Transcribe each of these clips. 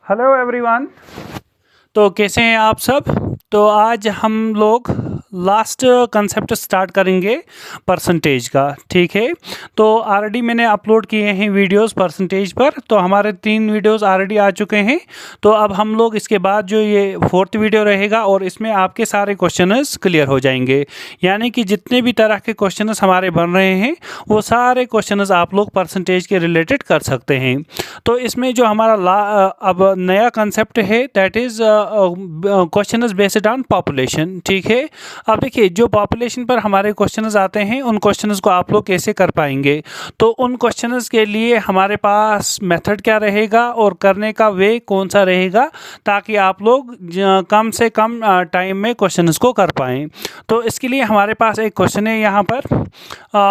Hello everyone. तो कैसे हैं आप सब। तो आज हम लोग लास्ट कंसेप्ट स्टार्ट करेंगे परसेंटेज का। ठीक है, तो ऑलरेडी मैंने अपलोड किए हैं वीडियोस परसेंटेज पर, तो हमारे 3 वीडियोस ऑलरेडी आ चुके हैं। तो अब हम लोग इसके बाद जो ये 4th वीडियो रहेगा और इसमें आपके सारे क्वेश्चंस क्लियर हो जाएंगे। यानी कि जितने भी तरह के क्वेश्चंस हमारे बन रहे हैं वो सारे क्वेश्चंस आप लोग परसेंटेज के रिलेटेड कर सकते हैं। तो इसमें जो हमारा अब नया कंसेप्ट है that is questions based on population. ठीक है, अब देखिए जो पॉपुलेशन पर हमारे क्वेश्चंस आते हैं उन क्वेश्चंस को आप लोग कैसे कर पाएंगे। तो उन क्वेश्चंस के लिए हमारे पास मेथड क्या रहेगा और करने का वे कौन सा रहेगा, ताकि आप लोग कम से कम टाइम में क्वेश्चंस को कर पाएँ। तो इसके लिए हमारे पास एक क्वेश्चन है यहाँ पर,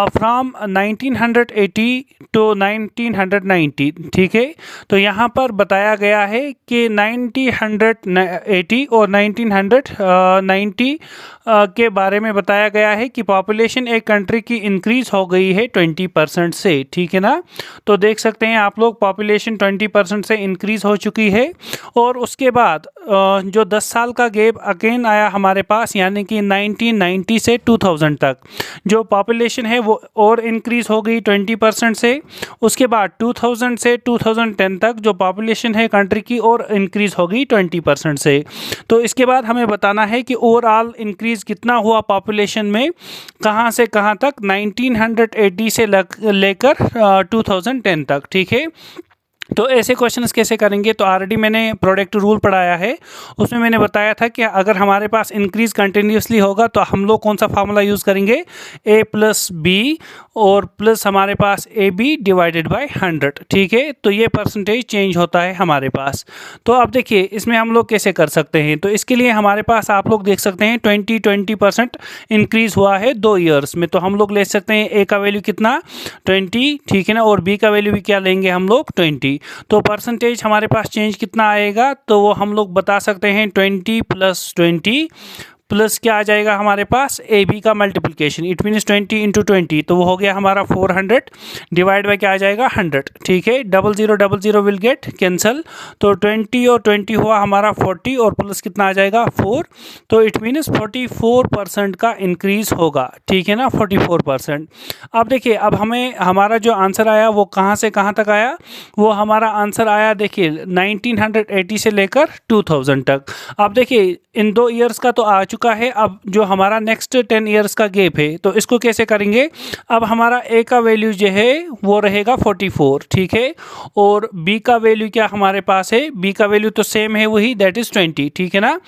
फ्रॉम 1980 टू 1990। ठीक है, तो यहाँ पर बताया गया है कि 1980 और 1990 के बारे में बताया गया है कि पॉपुलेशन एक कंट्री की इंक्रीज़ हो गई है 20% से। ठीक है ना, तो देख सकते हैं आप लोग पॉपुलेशन 20% से इंक्रीज़ हो चुकी है। और उसके बाद जो 10 साल का गैप अगेन आया हमारे पास, यानी कि 1990 से 2000 तक जो पॉपुलेशन है वो और इंक्रीज़ हो गई 20% से। उसके बाद 2000 से 2010 तक जो पॉपुलेशन है कंट्री की और इंक्रीज़ हो गई 20% से। तो इसके बाद हमें बताना है कि ओवरऑल इंक्रीज़ कितना हुआ पॉपुलेशन में, कहाँ से कहाँ तक, 1980 से लेकर 2010 तक। ठीक है, तो ऐसे क्वेश्चंस कैसे करेंगे। तो ऑलरेडी मैंने प्रोडक्ट रूल पढ़ाया है, उसमें मैंने बताया था कि अगर हमारे पास इंक्रीज़ कंटिन्यूसली होगा तो हम लोग कौन सा फार्मूला यूज़ करेंगे, a प्लस बी और प्लस हमारे पास ए बी डिवाइडेड बाय 100। ठीक है, तो ये परसेंटेज चेंज होता है हमारे पास। तो अब देखिए इसमें हम लोग कैसे कर सकते हैं। तो इसके लिए हमारे पास आप लोग देख सकते हैं 20% इंक्रीज़ हुआ है 2 ईयर्स में। तो हम लोग ले सकते हैं ए का वैल्यू कितना, 20। ठीक है ना, और बी का वैल्यू भी क्या लेंगे हम लोग, 20। तो परसेंटेज हमारे पास चेंज कितना आएगा, तो वो हम लोग बता सकते हैं 20 + 20 प्लस क्या आ जाएगा हमारे पास, ए बी का मल्टीप्लिकेशन, इट मीन्स 20 × 20। तो वो हो गया हमारा 400 डिवाइड बाय क्या आ जाएगा, 100। ठीक है, 0000 विल गेट कैंसल। तो 20 और 20 हुआ हमारा 40 और प्लस कितना आ जाएगा 4। तो इट मीन्स 44% का इंक्रीज़ होगा। ठीक है ना, 44%। अब देखिए अब हमें हमारा जो आंसर आया वो कहाँ से कहाँ तक आया, वो हमारा आंसर आया देखिए 1980 से लेकर 2000 तक। अब देखिए इन 2 ईयर्स का तो आ चुका है। अब जो हमारा नेक्स्ट 10 ईयर्स का गैप है तो इसको कैसे करेंगे। अब हमारा ए का वैल्यू जो है वो रहेगा 44। ठीक है, और बी का वैल्यू क्या हमारे पास है, बी का वैल्यू तो सेम है वही, दैट इज़ 20। ठीक है ना,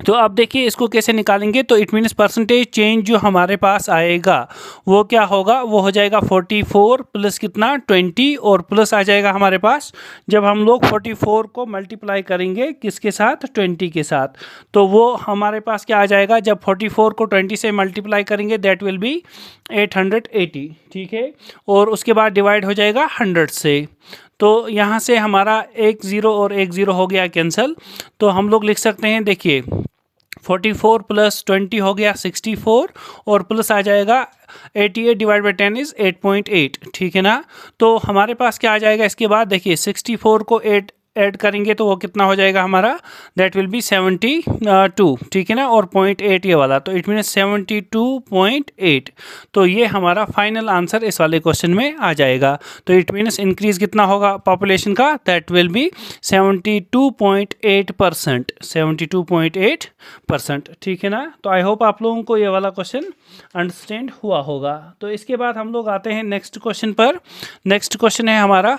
तो अब देखिए इसको कैसे निकालेंगे। तो इट मीन्स परसेंटेज चेंज जो हमारे पास आएगा वो क्या होगा, वो हो जाएगा 44 प्लस कितना 20 और प्लस आ जाएगा हमारे पास, जब हम लोग 44 को मल्टीप्लाई करेंगे किसके साथ, 20 के साथ, तो वो हमारे पास क्या आ जाएगा, जब 44 को 20 से मल्टीप्लाई करेंगे दैट विल बी 880। ठीक है, और उसके बाद डिवाइड हो जाएगा 100 से। तो यहाँ से हमारा 1 0 और 1 0 हो गया कैंसिल। तो हम लोग लिख सकते हैं देखिए 44 + 20 हो गया 64 और प्लस आ जाएगा 88 डिवाइड बाई 10 इज़ 8.8। ठीक है ना, तो हमारे पास क्या आ जाएगा इसके बाद, देखिए 64 को 8 ऐड करेंगे तो वो कितना हो जाएगा हमारा, दैट विल बी 72। ठीक है ना, और 0.8 ये वाला, तो इट मीन्स 72.8। तो ये हमारा फाइनल आंसर इस वाले क्वेश्चन में आ जाएगा। तो इट मीन्स इंक्रीज़ कितना होगा पॉपुलेशन का, दैट विल बी 72.8%। 72.8%। ठीक है ना, तो आई होप आप लोगों को ये वाला क्वेश्चन अंडरस्टैंड हुआ होगा। तो इसके बाद हम लोग आते हैं नेक्स्ट क्वेश्चन पर। नेक्स्ट क्वेश्चन है हमारा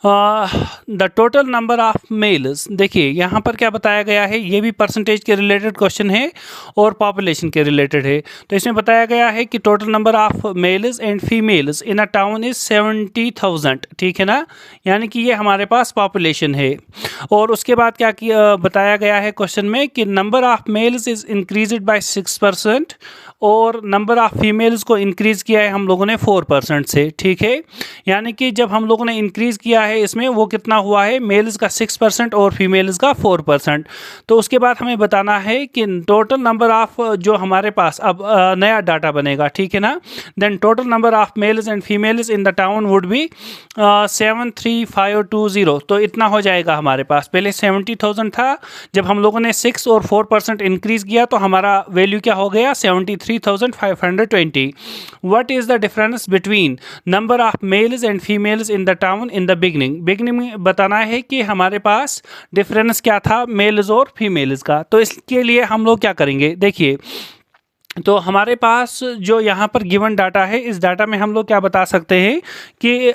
the total number of mails. देखिए यहाँ पर क्या बताया गया है, ये भी परसेंटेज के रिलेटेड क्वेश्चन है और पॉपुलेशन के रिलेटेड है। तो इसमें बताया गया है कि total number of males and females in a town is 70,000। ठीक है ना, यानी कि ये हमारे पास पॉपुलेशन है। और उसके बाद क्या किया बताया गया है क्वेश्चन में कि number of mails is increased by 6% और नंबर ऑफ़ फीमेल्स को इंक्रीज़ किया है हम लोगों ने 4% से। ठीक है, यानी कि जब हम लोगों ने इंक्रीज़ किया है इसमें वो कितना हुआ है, मेल्स का 6% और फीमेल्स का 4%। तो उसके बाद हमें बताना है कि टोटल नंबर ऑफ जो हमारे पास अब नया डाटा बनेगा, ठीक है ना, then total number of males and females in the town would be 73520। तो इतना हो जाएगा हमारे पास। पहले 70,000 था, जब हम लोगों ने 6 और 4% इंक्रीज किया तो हमारा वैल्यू क्या हो गया, 73,520। What is the difference between number of males and females in the town in the beginning में बताना है कि हमारे पास डिफरेंस क्या था मेल्स और फीमेल्स का। तो इसके लिए हम लोग क्या करेंगे, देखिए, तो हमारे पास जो यहाँ पर गिवन डाटा है, इस डाटा में हम लोग क्या बता सकते हैं कि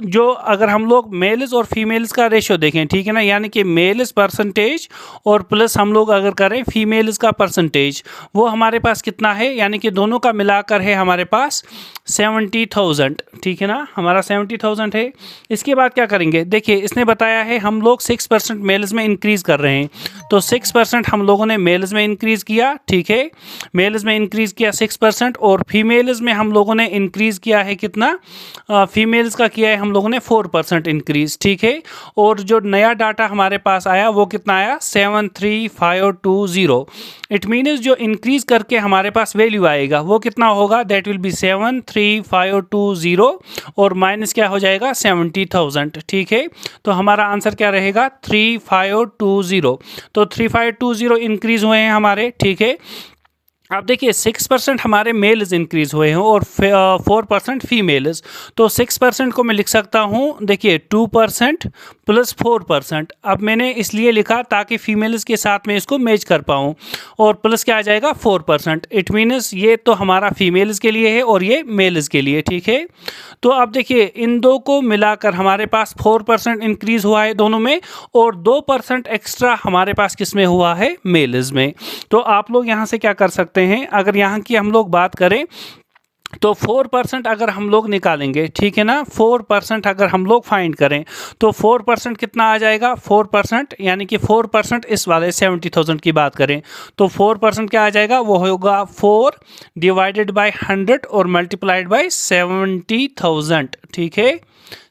जो अगर हम लोग मेल्स और फीमेल्स का रेशियो देखें, ठीक है ना, यानी कि मेल्स परसेंटेज और प्लस हम लोग अगर करें फीमेल्स का परसेंटेज, वो हमारे पास कितना है, यानी कि दोनों का मिलाकर है हमारे पास 70,000, ठीक है ना, हमारा 70,000 है। इसके बाद क्या करेंगे, देखिए इसने बताया है हम लोग 6% मेल्स में इंक्रीज़ कर रहे हैं, तो 6% हम लोगों ने मेल्स में इंक्रीज़ किया, ठीक है, मेल्स में इंक्रीज़ किया 6% और फीमेल्स में हम लोगों ने इंक्रीज़ किया है कितना, फीमेल्स का किया है हम लोगों ने 4% इंक्रीज़, ठीक है। और जो नया डाटा हमारे पास आया वो कितना आया, 73520। इट मीन्स जो इंक्रीज़ करके हमारे पास वैल्यू आएगा वो कितना होगा, दैट विल बी 73520 और माइनस क्या हो जाएगा 70,000, ठीक है। तो हमारा आंसर क्या रहेगा 3520। तो 3520 इंक्रीज़ हुए हैं हमारे, ठीक है। अब देखिए 6% हमारे मेल्स इंक्रीज़ हुए हैं और 4% फीमेल्स। तो 6% को मैं लिख सकता हूँ, देखिए 2% प्लस 4%। अब मैंने इसलिए लिखा ताकि फीमेल्स के साथ में इसको मैच कर पाऊँ, और प्लस क्या आ जाएगा 4%। इट मीन्स ये तो हमारा फीमेल्स के लिए है और ये मेल्स के लिए, ठीक है। तो अब देखिए इन दो को मिलाकर हमारे पास 4% इंक्रीज़ हुआ है दोनों में, और 2% एक्स्ट्रा हमारे पास किस में हुआ है, मेल्स में। तो आप लोग यहाँ से क्या कर सकते हैं, अगर यहाँ की हम लोग बात करें तो 4% अगर हम लोग निकालेंगे, ठीक है ना, 4% अगर हम लोग फाइंड करें तो 4% कितना आ जाएगा, 4% यानी कि 4% इस वाले 70,000 की बात करें तो 4% क्या आ जाएगा, वो होगा 4 डिवाइडेड बाय 100 और मल्टीप्लाइड बाय 70,000, ठीक है,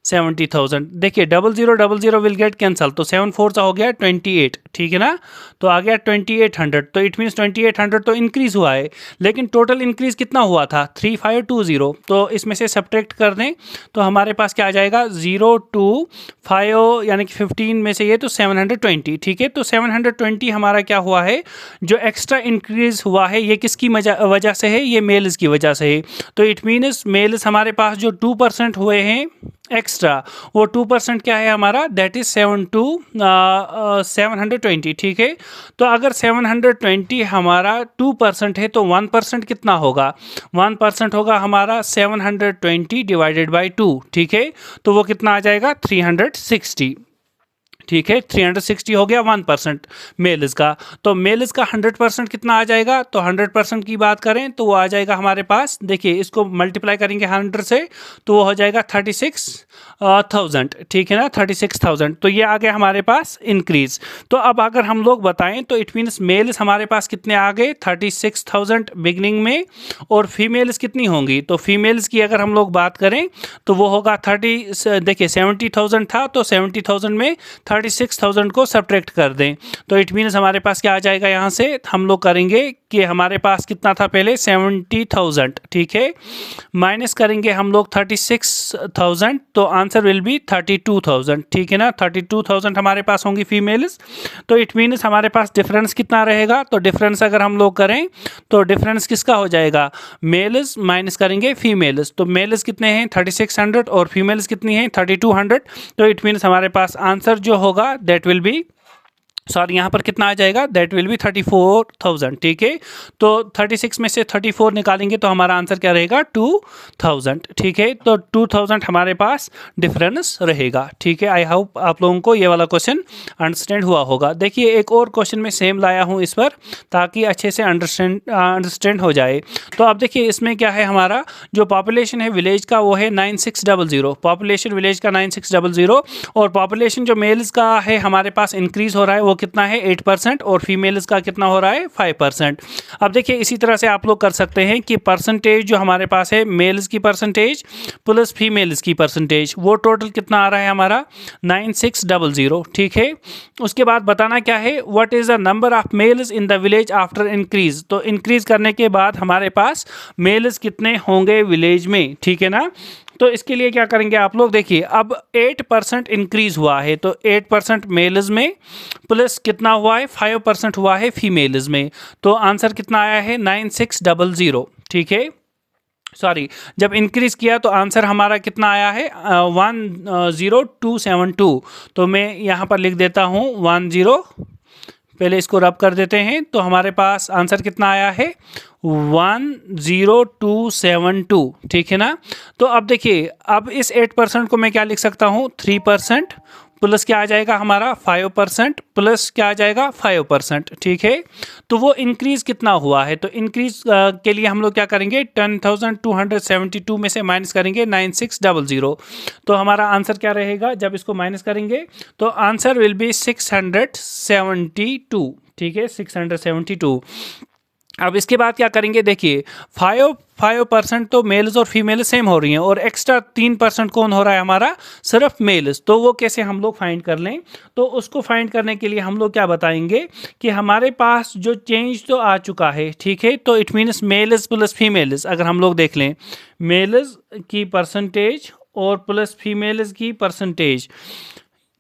70,000। देखिए 0000 विल गेट कैंसल, तो 7 4 हो गया 28, ठीक है ना, तो आ गया 2800। तो इट मीन्स 2800 तो इंक्रीज़ हुआ है, लेकिन टोटल इंक्रीज़ कितना हुआ था 3520। तो इसमें से सब्ट्रैक्ट कर दें तो हमारे पास क्या आ जाएगा 025 यानी कि 15 में से ये तो 720, ठीक है। तो 720 हमारा क्या हुआ है, जो एक्स्ट्रा इंक्रीज़ हुआ है ये किसकी वजह से है, ये मेल्स की वजह से है। तो इट मीन्स मेल्स हमारे पास जो 2% हुए हैं एक्स्ट्रा, वो 2% क्या है हमारा, दैट इज 720, ठीक है। तो अगर 720 हमारा 2% है तो 1% कितना होगा, 1% होगा हमारा 720 डिवाइडेड बाई 2, ठीक है। तो वो कितना आ जाएगा 360, ठीक है, 360 हो गया 1% मेल्स का। तो मेल्स का 100% कितना आ जाएगा, तो 100% की बात करें तो वो आ जाएगा हमारे पास, देखिए इसको मल्टीप्लाई करेंगे 100 से तो वो हो जाएगा 36,000, ठीक है ना, 36,000। तो ये आ गया हमारे पास इंक्रीज। तो अब अगर हम लोग बताएं तो इट मीन्स मेल्स हमारे पास कितने आ गए 36,000 बिगनिंग में, और फीमेल्स कितनी होंगी, तो फीमेल्स की अगर हम लोग बात करें तो वो होगा 30, देखिए 70,000 था तो 70,000 में 36,000 को सब्ट्रैक्ट कर दें तो इट मीन्स हमारे पास क्या आ जाएगा, यहाँ से हम लोग करेंगे कि हमारे पास कितना था पहले 70,000, ठीक है, माइनस करेंगे हम लोग 36,000 तो आंसर विल बी 32,000, ठीक है ना, 32,000 हमारे पास होंगी फीमेल्स। तो इट मीन्स हमारे पास डिफरेंस कितना रहेगा, तो डिफरेंस अगर हम लोग करें तो डिफरेंस किसका हो जाएगा, मेल्स माइनस करेंगे फीमेल्स। तो मेल्स कितने हैं 3600 और फीमेल्स कितनी हैं 3200। तो इट मीन्स हमारे पास आंसर जो होगा दैट विल बी, सॉरी यहाँ पर कितना आ जाएगा, दैट विल बी 34,000, ठीक है। तो 36 में से 34 निकालेंगे तो हमारा आंसर क्या रहेगा 2,000, ठीक है। तो 2,000 हमारे पास डिफरेंस रहेगा, ठीक है। आई होप आप लोगों को ये वाला क्वेश्चन अंडरस्टैंड हुआ होगा। देखिए एक और क्वेश्चन में सेम लाया हूँ इस पर ताकि अच्छे से अंडरस्टैंड हो जाए। तो अब देखिए इसमें क्या है, हमारा जो पॉपुलेशन है विलेज का वो है 9600, पॉपुलेशन विलेज का 9600, और पॉपुलेशन जो मेल्स का है हमारे पास इंक्रीज़ हो रहा है वो वो कितना है 8% और फीमेल्स का कितना हो रहा है 5%। अब देखिए इसी तरह से आप लोग कर सकते हैं कि परसेंटेज जो हमारे पास है मेल्स की परसेंटेज प्लस फीमेल्स की परसेंटेज, वो टोटल कितना आ रहा है हमारा 9600। ठीक है, उसके बाद बताना क्या है, what is the number of males in the village after increase. तो इंक्रीज करने के बाद हमारे पास मेल्स कितने होंगे विलेज में। ठीक है ना, तो इसके लिए क्या करेंगे आप लोग, देखिए अब 8% इंक्रीज हुआ है तो 8% मेल्स में प्लस कितना हुआ है 5% हुआ है फीमेल्स में, तो आंसर कितना आया है 9600। ठीक है, सॉरी, जब इंक्रीज किया तो आंसर हमारा कितना आया है 10272। तो मैं यहाँ पर लिख देता हूँ 10, पहले इसको रब कर देते हैं, तो हमारे पास आंसर कितना आया है 10272। ठीक है ना, तो अब देखिए अब इस 8% को मैं क्या लिख सकता हूँ 3% प्लस क्या आ जाएगा हमारा 5% प्लस क्या आ जाएगा 5%। ठीक है, तो वो इंक्रीज़ कितना हुआ है, तो इंक्रीज़ के लिए हम लोग क्या करेंगे 10,272 में से माइनस करेंगे 9600। तो हमारा आंसर क्या रहेगा, जब इसको माइनस करेंगे तो आंसर विल बी 672। ठीक है, 672। अब इसके बाद क्या करेंगे, देखिए 5% तो मेल्स और फीमेल सेम हो रही हैं और एक्स्ट्रा 3% कौन हो रहा है हमारा, सिर्फ मेल्स। तो वो कैसे हम लोग फाइंड कर लें, तो उसको फाइंड करने के लिए हम लोग क्या बताएंगे कि हमारे पास जो चेंज तो आ चुका है। ठीक है, तो it means males plus females, अगर हम लोग देख लें मेल्स की परसेंटेज और प्लस फीमेल्स की परसेंटेज,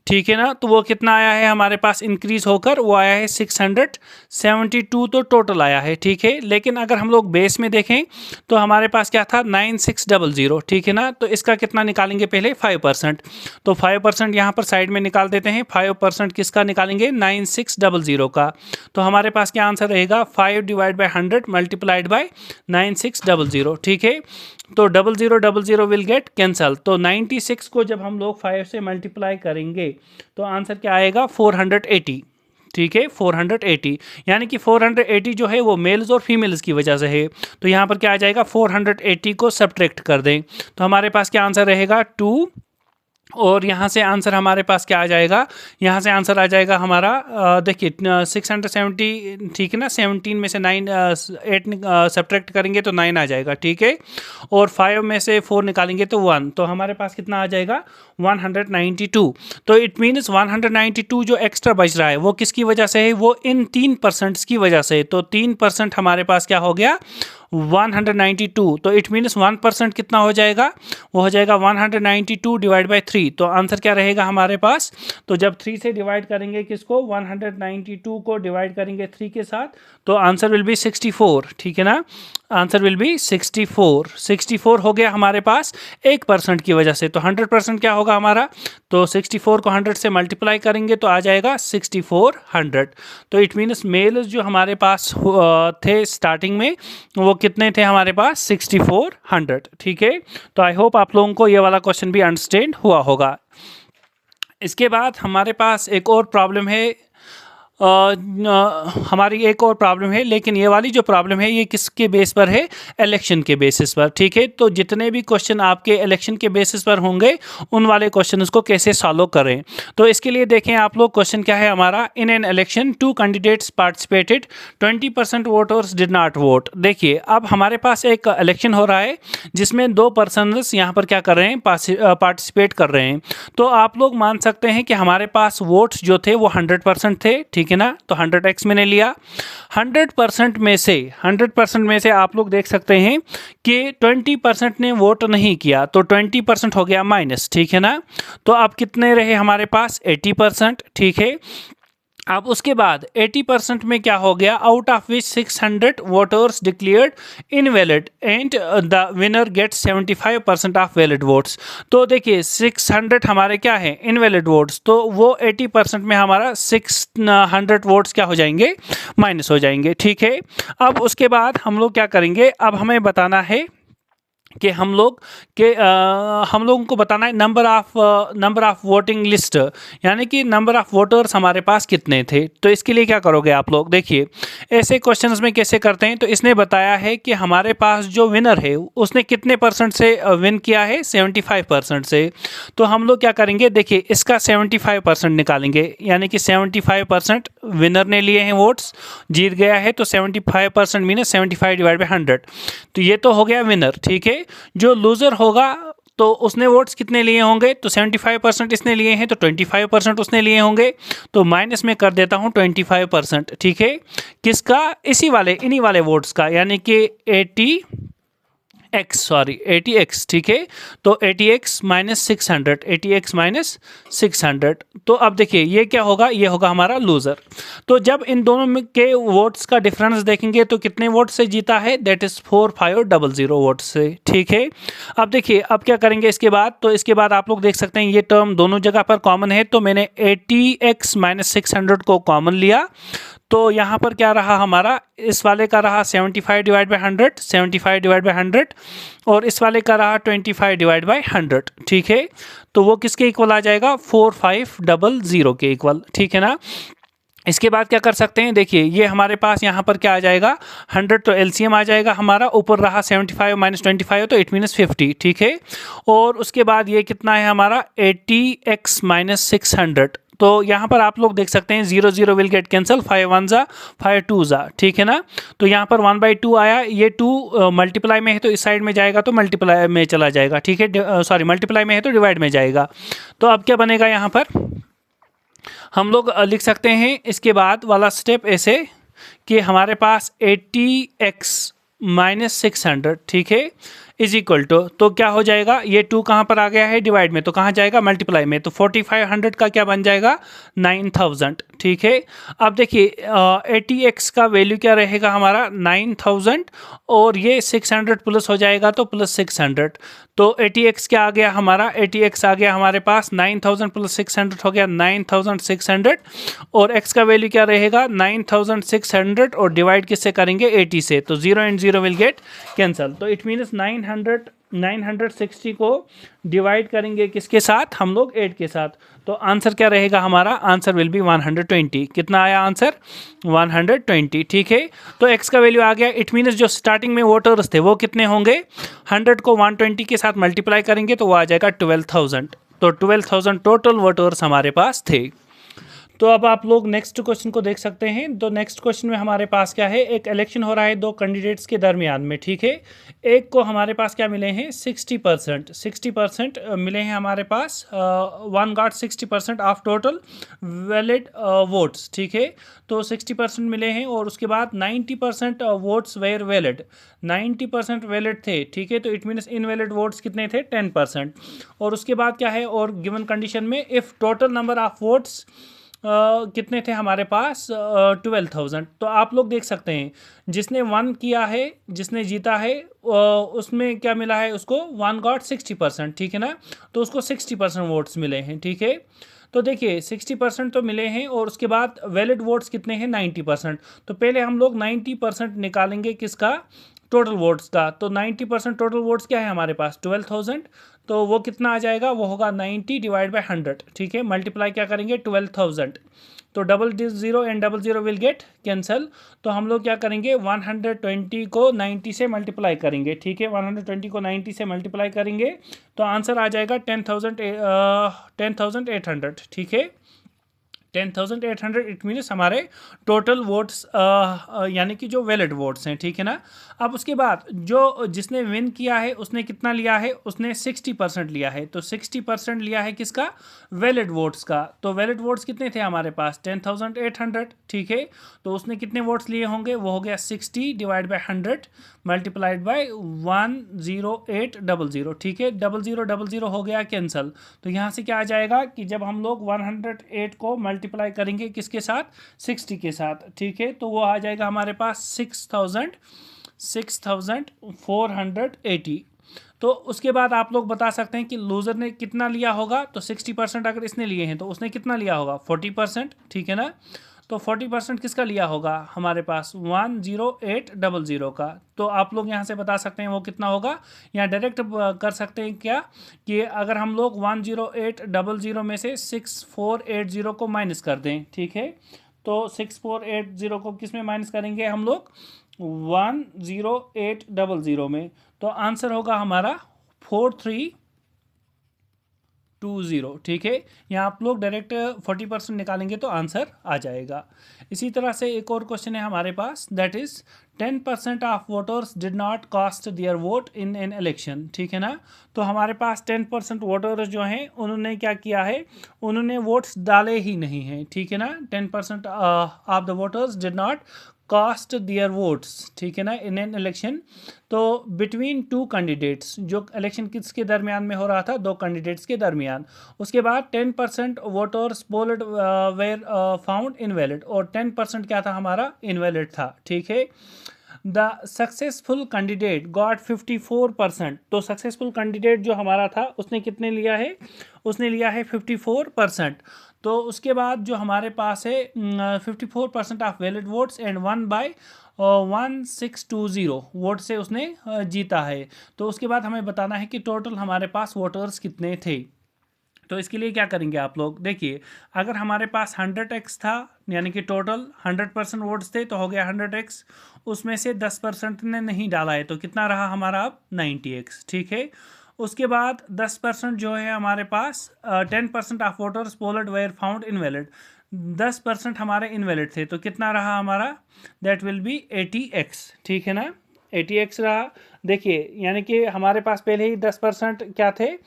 ठीक है ना, तो वो कितना आया है हमारे पास इंक्रीज होकर, वो आया है 672 तो टोटल आया है। ठीक है, लेकिन अगर हम लोग बेस में देखें तो हमारे पास क्या था 9600। ठीक है ना, तो इसका कितना निकालेंगे पहले 5%, तो 5% यहाँ पर साइड में निकाल देते हैं। 5% किसका निकालेंगे 9600 का, तो हमारे पास क्या आंसर रहेगा 5/100 मल्टीप्लाइड बाय 9600। ठीक है, तो 0000 विल गेट कैंसल, तो 96 को जब हम लोग 5 से मल्टीप्लाई करेंगे तो आंसर क्या आएगा 480। ठीक है, 480, यानी कि 480 जो है वो मेल्स और फीमेल्स की वजह से है, तो यहाँ पर क्या आ जाएगा 480 को सब्ट्रैक्ट कर दें तो हमारे पास क्या आंसर रहेगा 2, और यहाँ से आंसर हमारे पास क्या आ जाएगा, यहाँ से आंसर आ जाएगा हमारा देखिए 670। ठीक है ना, 17 में से 8 सब्ट्रैक्ट करेंगे तो 9 आ जाएगा। ठीक है, और 5 में से 4 निकालेंगे तो 1, तो हमारे पास कितना आ जाएगा 192। तो इट मीन्स 192 जो एक्स्ट्रा बच रहा है वो किसकी वजह से है, वो इन 3% की वजह से, तो 3% हमारे पास क्या हो गया 192। तो इट मीन्स 1% कितना हो जाएगा, वो हो जाएगा 192 डिवाइड बाई 3। तो आंसर क्या रहेगा हमारे पास, तो जब 3 से डिवाइड करेंगे किसको 192 को डिवाइड करेंगे 3 के साथ, तो आंसर विल बी 64। ठीक है ना, आंसर विल बी 64 हो गया हमारे पास 1% की वजह से। तो 100% क्या होगा हमारा, तो 64 को 100 से मल्टीप्लाई करेंगे तो आ जाएगा 6400। तो इट मीन्स मेल्स जो हमारे पास थे स्टार्टिंग में वो कितने थे हमारे पास 6400। ठीक है, तो आई होप आप लोगों को ये वाला क्वेश्चन भी अंडरस्टैंड हुआ होगा। इसके बाद हमारे पास एक और प्रॉब्लम है, हमारी एक और प्रॉब्लम है, लेकिन ये वाली जो प्रॉब्लम है ये किसके बेस पर है, इलेक्शन के बेसिस पर। ठीक है, तो जितने भी क्वेश्चन आपके इलेक्शन के बेसिस पर होंगे उन वाले क्वेश्चन को कैसे सॉल्व करें, तो इसके लिए देखें आप लोग क्वेश्चन क्या है हमारा, इन an election 2 candidates participated 20% voters did not vote. देखिए अब हमारे पास एक इलेक्शन हो रहा है जिसमें 2 पर्सनस यहाँ पर क्या कर रहे हैं, पार्टिसिपेट कर रहे हैं। तो आप लोग मान सकते हैं कि हमारे पास वोट्स जो थे वो 100% थे। ठीक है ना, तो 100x मैंने लिया। 100% में से आप लोग देख सकते हैं कि 20% ने वोट नहीं किया, तो 20% हो गया माइनस। ठीक है ना, तो अब कितने रहे हमारे पास 80%। ठीक है, अब उसके बाद 80% में क्या हो गया, out of which 600 voters declared invalid and the winner gets 75% of valid votes. तो देखिए 600 हमारे क्या है इनवैलिड वोट्स, तो वो 80% में हमारा 600 वोट्स क्या हो जाएंगे, माइनस हो जाएंगे। ठीक है, अब उसके बाद हम लोग क्या करेंगे, अब हमें बताना है कि हम लोगों को बताना है नंबर ऑफ वोटिंग लिस्ट, यानी कि नंबर ऑफ वोटर्स हमारे पास कितने थे। तो इसके लिए क्या करोगे आप लोग, देखिए ऐसे क्वेश्चंस में कैसे करते हैं। तो इसने बताया है कि हमारे पास जो विनर है उसने कितने परसेंट से विन किया है, 75% से। तो हम लोग क्या करेंगे, देखिए इसका 75% निकालेंगे, यानी कि 75% विनर ने लिए हैं वोट्स, जीत गया है। तो 75% मीनस 75 डिवाइड बाई 100, तो ये तो हो गया विनर, ठीक है। जो लूज़र होगा तो उसने वोट्स कितने लिए होंगे, तो 75% इसने लिए हैं, तो 25% उसने लिए होंगे। तो माइनस में कर देता हूँ 25%, ठीक है। किसका, इन्हीं वाले वोट्स का, यानी कि 80x, ठीक है। तो 80x माइनस 600, 80x माइनस 600। तो अब देखिए ये क्या होगा, ये होगा हमारा लूज़र। तो जब इन दोनों में के वोट्स का डिफरेंस देखेंगे तो कितने वोट से जीता है, दैट इज़ 4500 वोट से, ठीक है। अब देखिए अब क्या करेंगे इसके बाद, तो इसके बाद आप लोग देख सकते हैं ये टर्म दोनों जगह पर कॉमन है। तो मैंने 80x माइनस 600 को कॉमन लिया, तो यहाँ पर क्या रहा हमारा, इस वाले का रहा 75 डिवाइड बाई 100, 75 डिवाइड बाई 100, और इस वाले का रहा 25 डिवाइड बाई 100, ठीक है। तो वो किसके इक्वल आ जाएगा, 4500 के इक्वल, ठीक है ना। इसके बाद क्या कर सकते हैं, देखिए ये हमारे पास यहाँ पर क्या आ जाएगा, 100, तो एलसीएम आ जाएगा हमारा, ऊपर रहा 75 माइनस 25, तो इट मीन्स 50, ठीक है। और उसके बाद ये कितना है हमारा, 80x माइनस 600। तो यहाँ पर आप लोग देख सकते हैं 0 0 विल गेट कैंसिल, 5 1 जा 5 2 जा, ठीक है ना। तो यहाँ पर 1/2 आया, ये 2 मल्टीप्लाई में है तो इस साइड में जाएगा तो मल्टीप्लाई में चला जाएगा, ठीक है। सॉरी, मल्टीप्लाई में है तो डिवाइड में जाएगा। तो अब क्या बनेगा, यहाँ पर हम लोग लिख सकते हैं इसके बाद वाला स्टेप ऐसे कि हमारे पास 80x माइनस 600, ठीक है, इज इक्वल टू, तो क्या हो जाएगा, ये 2 कहाँ पर आ गया है डिवाइड में, तो कहाँ जाएगा, मल्टीप्लाई में। तो 4500 का क्या बन जाएगा, 9000, ठीक है। अब देखिए 80x का वैल्यू क्या रहेगा हमारा, 9000, और ये 600 प्लस हो जाएगा तो प्लस 600। तो 80x क्या आ गया हमारा, 80x आ गया हमारे पास 9000 प्लस 600 हो गया 9600, और x का वैल्यू क्या रहेगा, 9600, और डिवाइड किससे करेंगे, 80 से, तो 0 एंड 0 विल गेट कैंसल। तो इट मीन्स 960 को डिवाइड करेंगे किसके साथ, हम लोग 8 के साथ। तो आंसर क्या रहेगा हमारा, आंसर विल बी 120। कितना आया आंसर, 120, ठीक है। तो x का वैल्यू आ गया, इट मीन्स जो स्टार्टिंग में वोटर्स थे वो कितने होंगे, 100 को 120 के साथ मल्टीप्लाई करेंगे तो वो आ जाएगा 12000। तो 12000 टोटल वोटर्स हमारे पास थे। तो अब आप लोग नेक्स्ट क्वेश्चन को देख सकते हैं। तो नेक्स्ट क्वेश्चन में हमारे पास क्या है, एक इलेक्शन हो रहा है 2 कैंडिडेट्स के दरमियान में, ठीक है। एक को हमारे पास क्या मिले हैं, 60% मिले हैं हमारे पास, one got 60% of total valid votes, ठीक है। तो 60% मिले हैं, और उसके बाद 90% वोट्स वेयर वैलिड, 90% वैलिड थे, ठीक है। तो इट मीन्स इनवैलिड वोट्स कितने थे, 10%। और उसके बाद क्या है, और गिवन कंडीशन में if total number of votes कितने थे हमारे पास, 12000। तो आप लोग देख सकते हैं जिसने 1 किया है, जिसने जीता है, उसमें क्या मिला है उसको, 1 गॉट 60%, ठीक है ना। तो उसको 60% वोट्स मिले हैं, ठीक है। तो देखिए 60% तो मिले हैं, और उसके बाद वैलिड वोट्स कितने हैं, 90%। तो पहले हम लोग 90% निकालेंगे किसका, टोटल वोट्स का। तो 90% टोटल वोट्स क्या है हमारे पास, 12000। तो वो कितना आ जाएगा, वो होगा 90 डिवाइड बाई 100, ठीक है। मल्टीप्लाई क्या करेंगे, 12000। तो 000 एंड 00 विल गेट कैंसल। तो हम लोग क्या करेंगे, 120 को 90 से मल्टीप्लाई करेंगे, ठीक है। 120 को 90 से मल्टीप्लाई करेंगे तो आंसर आ जाएगा 10,800, ठीक है। 10,800 इट मीन्स हमारे टोटल वोट्स, यानी कि जो वैलिड वोट्स हैं, ठीक है ना। अब उसके बाद जो जिसने विन किया है उसने कितना लिया है, उसने 60% लिया है। तो 60% लिया है किसका, वैलिड वोट्स का। तो वैलिड वोट्स कितने थे हमारे पास, 10,800, ठीक है। तो उसने कितने वोट्स लिए होंगे, वो हो गया 60 डिवाइड बाई 100 मल्टीप्लाइड बाई 10800, ठीक है। 0000 हो गया कैंसल। तो यहाँ से क्या आ जाएगा कि जब हम लोग 108 को मल्टीप्लाई करेंगे किसके साथ, 60 के साथ, ठीक है। तो वो आ जाएगा हमारे पास 6480। तो उसके बाद आप लोग बता सकते हैं कि लूज़र ने कितना लिया होगा। तो 60% अगर इसने लिए हैं तो उसने कितना लिया होगा, 40%, ठीक है ना। तो 40% किसका लिया होगा हमारे पास 10800 का। तो आप लोग यहाँ से बता सकते हैं वो कितना होगा, यहाँ डायरेक्ट कर सकते हैं क्या कि अगर हम लोग 10800 में से 6480 को माइनस कर दें, ठीक है, तो 6480 को किस में माइनस करेंगे हम लोग 10800 में, तो आंसर होगा हमारा 4320, ठीक है। यहाँ आप लोग डायरेक्ट 40% निकालेंगे तो आंसर आ जाएगा। इसी तरह से एक और क्वेश्चन है हमारे पास, that is 10% of voters did not cast their vote in an election, ठीक है ना। तो हमारे पास 10% वोटर्स जो हैं उन्होंने क्या किया है, उन्होंने वोट्स डाले ही नहीं हैं, ठीक है ना। 10% of the voters did not cast their votes, ठीक है ना, इन एन इलेक्शन। तो बिटवीन टू कैंडिडेट्स, जो इलेक्शन किसके दरमियान में हो रहा था, दो कैंडिडेट्स के दरमियान। उसके बाद 10% voters polled were found invalid, और 10% क्या था हमारा इनवैलिड था, ठीक है। द सक्सेसफुल कैंडिडेट गॉट 54%, तो सक्सेसफुल कैंडिडेट जो हमारा था उसने कितने लिया है, उसने लिया है 54%। तो उसके बाद जो हमारे पास है 54% of valid votes and 1/1620 vote से उसने जीता है। तो उसके बाद हमें बताना है कि टोटल हमारे पास वोटर्स कितने थे। तो इसके लिए क्या करेंगे आप लोग, देखिए, अगर हमारे पास 100x था, यानी कि टोटल 100% वोट्स थे, तो हो गया 100x, उसमें से 10% ने नहीं डाला है, तो कितना रहा हमारा अब 90x, ठीक है। उसके बाद 10% जो है हमारे पास 10% of voters polled were found invalid, 10% हमारे इनवैलिड थे, तो कितना रहा हमारा, दैट विल बी 80x, ठीक है ना, 80x रहा। देखिए, यानी कि हमारे पास पहले ही 10% क्या थे,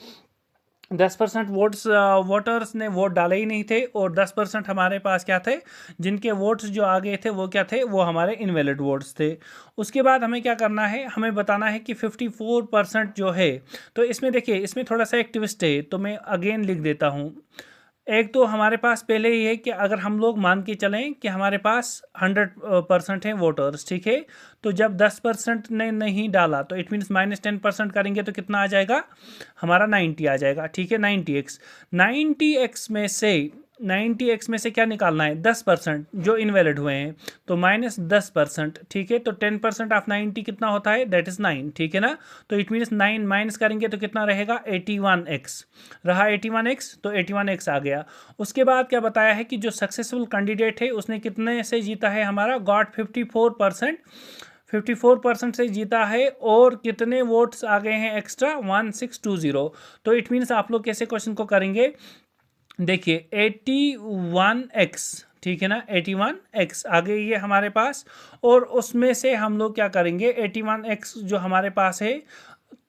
10% वोटर्स ने वोट डाले ही नहीं थे, और 10% हमारे पास क्या थे, जिनके वोट्स जो आ गए थे वो क्या थे, वो हमारे इनवैलिड वोट्स थे। उसके बाद हमें क्या करना है, हमें बताना है कि 54% जो है, तो इसमें देखिए, इसमें थोड़ा सा एक ट्विस्ट है, तो मैं अगेन लिख देता हूँ। एक तो हमारे पास पहले ही है कि अगर हम लोग मान के चलें कि हमारे पास 100% है वोटर्स, ठीक है, तो जब 10% ने नहीं डाला तो इट मीन्स -10% करेंगे तो कितना आ जाएगा हमारा 90 आ जाएगा, ठीक है, 90x। 90x में से क्या निकालना है, 10% जो इनवैलिड हुए हैं, तो -10%, ठीक है। तो 10% ऑफ 90 कितना होता है, दैट इज 9, ठीक है ना। तो इट मीन्स 9 माइनस करेंगे तो कितना रहेगा 81x, रहा 81x, तो 81x आ गया। उसके बाद क्या बताया है कि जो सक्सेसफुल कैंडिडेट है उसने कितने से जीता है, हमारा गॉट 54%, 54% से जीता है, और कितने वोट्स आ गए हैं एक्स्ट्रा 1620। तो इट मीन्स आप लोग कैसे क्वेश्चन को करेंगे, देखिए 81x, ठीक है ना, 81x आ गई है हमारे पास, और उसमें से हम लोग क्या करेंगे, 81x जो हमारे पास है,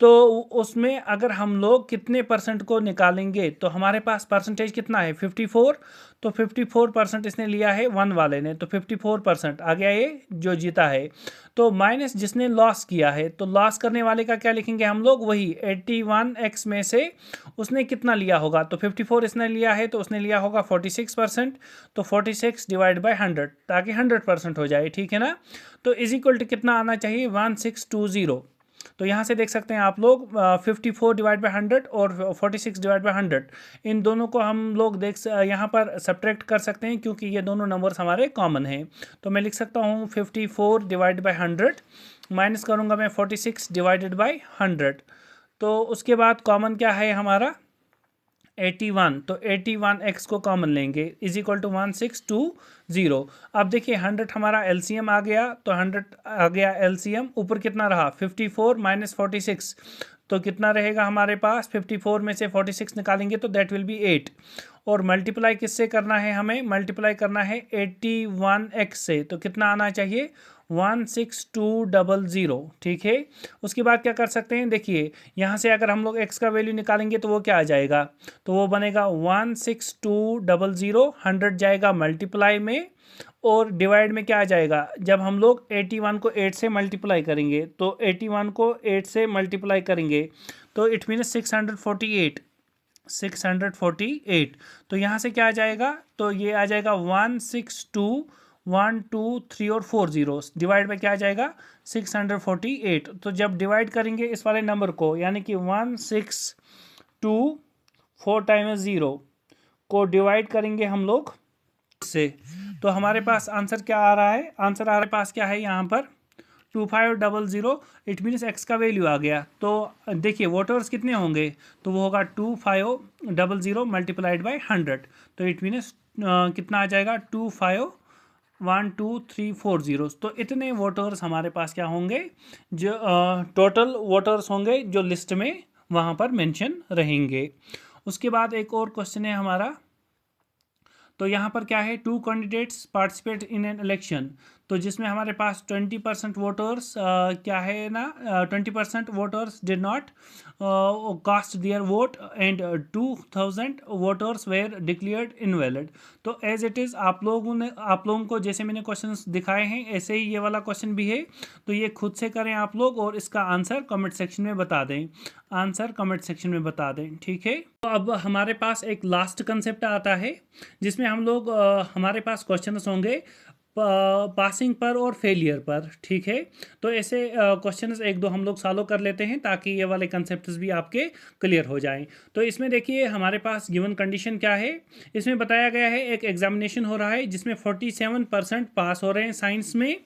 तो उसमें अगर हम लोग कितने परसेंट को निकालेंगे, तो हमारे पास परसेंटेज कितना है 54, तो 54% इसने लिया है 1 वाले ने, तो 54% आ गया ये जो जीता है। तो माइनस जिसने लॉस किया है, तो लॉस करने वाले का क्या लिखेंगे हम लोग, वही 81x में से उसने कितना लिया होगा, तो 54 इसने लिया है, तो उसने लिया होगा 46%, तो 46 डिवाइड बाई 100, ताकि 100% हो जाए, ठीक है ना। तो इज इक्वल टू कितना आना चाहिए 1620। तो यहाँ से देख सकते हैं आप लोग 54 डिवाइड बाई 100 और 46 डिवाइड बाई 100, इन दोनों को हम लोग यहाँ पर सब्ट्रैक्ट कर सकते हैं, क्योंकि ये दोनों नंबर्स हमारे कॉमन हैं। तो मैं लिख सकता हूँ 54 डिवाइड बाई 100, माइनस करूँगा मैं 46 डिवाइडेड बाई 100, तो उसके बाद कॉमन क्या है हमारा 81, तो 81x को कॉमन लेंगे, इज इक्वल टू 1620। अब देखिए 100 हमारा एलसीएम आ गया, तो 100 आ गया एलसीएम, ऊपर कितना रहा 54 माइनस 46, तो कितना रहेगा हमारे पास, 54 में से 46 निकालेंगे तो दैट विल बी 8, और मल्टीप्लाई किससे करना है, हमें मल्टीप्लाई करना है 81x से, तो कितना आना चाहिए 16200, ठीक है। उसके बाद क्या कर सकते हैं, देखिए यहाँ से अगर हम लोग x का वैल्यू निकालेंगे तो वो क्या आ जाएगा, तो वो बनेगा 16200, 100 जाएगा मल्टीप्लाई में, और डिवाइड में क्या आ जाएगा, जब हम लोग 81 को 8 से मल्टीप्लाई करेंगे, तो 81 को 8 से मल्टीप्लाई करेंगे तो इट मीन्स 648, 648। तो यहाँ से क्या आ जाएगा, तो ये आ जाएगा 162 1 2 3 और 4 जीरोस, डिवाइड बाई क्या आ जाएगा 648। तो जब डिवाइड करेंगे इस वाले नंबर को, यानी कि 162 4 टाइम्स 0 को डिवाइड करेंगे हम लोग से, तो हमारे पास आंसर क्या आ रहा है, आंसर हमारे पास क्या है यहाँ पर 2500, इट मीन्स एक्स का वैल्यू आ गया। तो देखिए वोटर्स कितने होंगे, तो वो होगा 2500 मल्टीप्लाइड बाई 100, तो इट मीन्स कितना आ जाएगा 251234 तो इतने वोटर्स हमारे पास क्या होंगे, जो टोटल वोटर्स होंगे जो लिस्ट में वहाँ पर मेंशन रहेंगे। उसके बाद एक और क्वेश्चन है हमारा, तो यहाँ पर क्या है, 2 candidates participate in an election, तो जिसमें हमारे पास 20% वोटर्स क्या है ना, 20% voters did not cast their vote and 2000 voters were declared invalid. तो एज इट इज़ आप लोगों को जैसे मैंने क्वेश्चंस दिखाए हैं ऐसे ही ये वाला क्वेश्चन भी है, तो ये खुद से करें आप लोग और इसका आंसर कमेंट सेक्शन में बता दें, आंसर कमेंट सेक्शन में बता दें, ठीक है। तो अब हमारे पास एक लास्ट कंसेप्ट आता है जिसमें हम लोग हमारे पास क्वेश्चंस होंगे पासिंग पर और फेलियर पर, ठीक है। तो ऐसे क्वेश्चंस एक दो हम लोग सॉल्व कर लेते हैं ताकि ये वाले कंसेप्ट्स भी आपके क्लियर हो जाएं। तो इसमें देखिए हमारे पास गिवन कंडीशन क्या है, इसमें बताया गया है एक एग्जामिनेशन हो रहा है जिसमें 47% पास हो रहे हैं साइंस में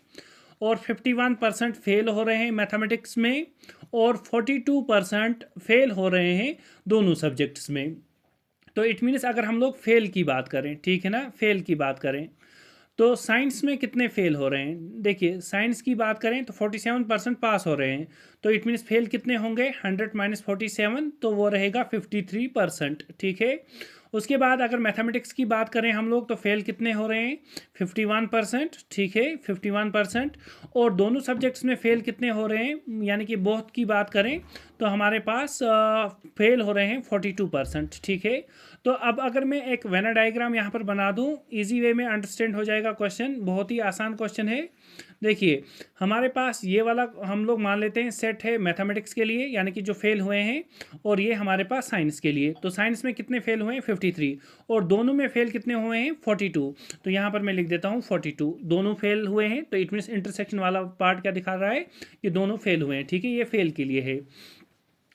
और 51% फेल हो रहे हैं मैथमेटिक्स में और 42% फेल हो रहे हैं दोनों सब्जेक्ट्स में। तो इट मीन्स अगर हम लोग फेल की बात करें, ठीक है ना, फेल की बात करें तो साइंस में कितने फेल हो रहे हैं, देखिए साइंस की बात करें तो 47% पास हो रहे हैं, तो इट मीन्स फेल कितने होंगे 100 - 47, तो वो रहेगा 53%, ठीक है। उसके बाद अगर मैथमेटिक्स की बात करें हम लोग तो फेल कितने हो रहे हैं 51%, ठीक है 51%, और दोनों सब्जेक्ट्स में फेल कितने हो रहे हैं, यानी कि बोथ की बात करें तो हमारे पास फेल हो रहे हैं 42%, ठीक है। तो अब अगर मैं एक वेना डायग्राम यहाँ पर बना दूँ, इजी वे में अंडरस्टैंड हो जाएगा क्वेश्चन, बहुत ही आसान क्वेश्चन है। देखिए हमारे पास ये वाला हम लोग मान लेते हैं सेट है मैथमेटिक्स के लिए, यानी कि जो फेल हुए हैं, और ये हमारे पास साइंस के लिए, तो साइंस में कितने फेल हुए हैं 53 और दोनों में फेल कितने हुए हैं 42, तो यहाँ पर मैं लिख देता हूँ 42, दोनों फेल हुए हैं, तो इट मीन्स इंटरसेक्शन वाला पार्ट क्या दिखा रहा है कि दोनों फेल हुए हैं, ठीक है, ये फेल के लिए है।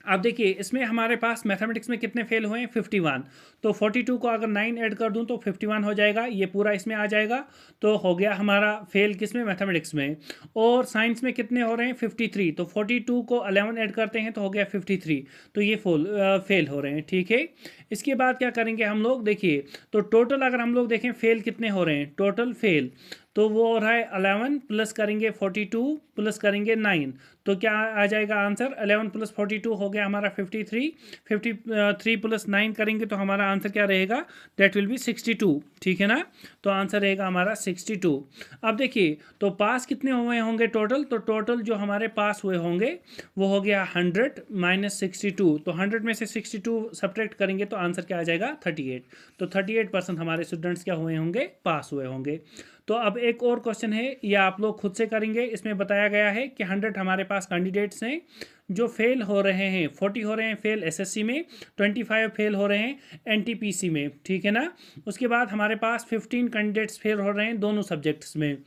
अब देखिए इसमें हमारे पास मैथमेटिक्स में कितने फेल हुए हैं 51, तो 42 को अगर 9 ऐड कर दूं तो 51 हो जाएगा, ये पूरा इसमें आ जाएगा, तो हो गया हमारा फेल किस में मैथमेटिक्स में। और साइंस में कितने हो रहे हैं 53, तो 42 को 11 ऐड करते हैं तो हो गया 53, तो ये फेल हो रहे हैं, ठीक है। इसके बाद क्या करेंगे हम लोग, देखिए तो टोटल अगर हम लोग देखें फेल कितने हो रहे हैं, टोटल फेल तो वो हो रहा है 11 प्लस करेंगे 42 प्लस करेंगे 9, तो क्या आ जाएगा आंसर 11 + 42 हो गया हमारा 53, 53 + 9 करेंगे तो हमारा आंसर क्या रहेगा, दैट विल बी 62, ठीक है ना, तो आंसर रहेगा हमारा 62। अब देखिए तो पास कितने हुए होंगे टोटल, तो टोटल जो हमारे पास हुए होंगे वो हो गया 100 - 62, तो 100 में से 62 सब्ट्रैक्ट करेंगे तो आंसर क्या आ जाएगा 38, तो 38% हमारे स्टूडेंट्स क्या हुए होंगे, पास हुए होंगे। तो अब एक और क्वेश्चन है, ये आप लोग खुद से करेंगे, इसमें बताया गया है कि 100 हमारे पास कैंडिडेट्स हैं जो फेल हो रहे हैं, 40 हो रहे हैं फेल एसएससी में, 25 फेल हो रहे हैं एनटीपीसी में, ठीक है ना। उसके बाद हमारे पास 15 कैंडिडेट्स फेल हो रहे हैं दोनों सब्जेक्ट्स में,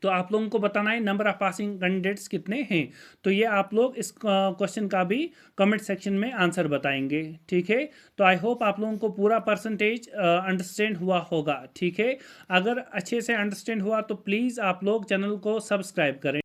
तो आप लोगों को बताना है नंबर ऑफ पासिंग कैंडिडेट्स कितने हैं, तो ये आप लोग इस क्वेश्चन का भी कमेंट सेक्शन में आंसर बताएंगे, ठीक है। तो आई होप आप लोगों को पूरा परसेंटेज अंडरस्टैंड हुआ होगा, ठीक है। अगर अच्छे से अंडरस्टैंड हुआ तो प्लीज़ आप लोग चैनल को सब्सक्राइब करें।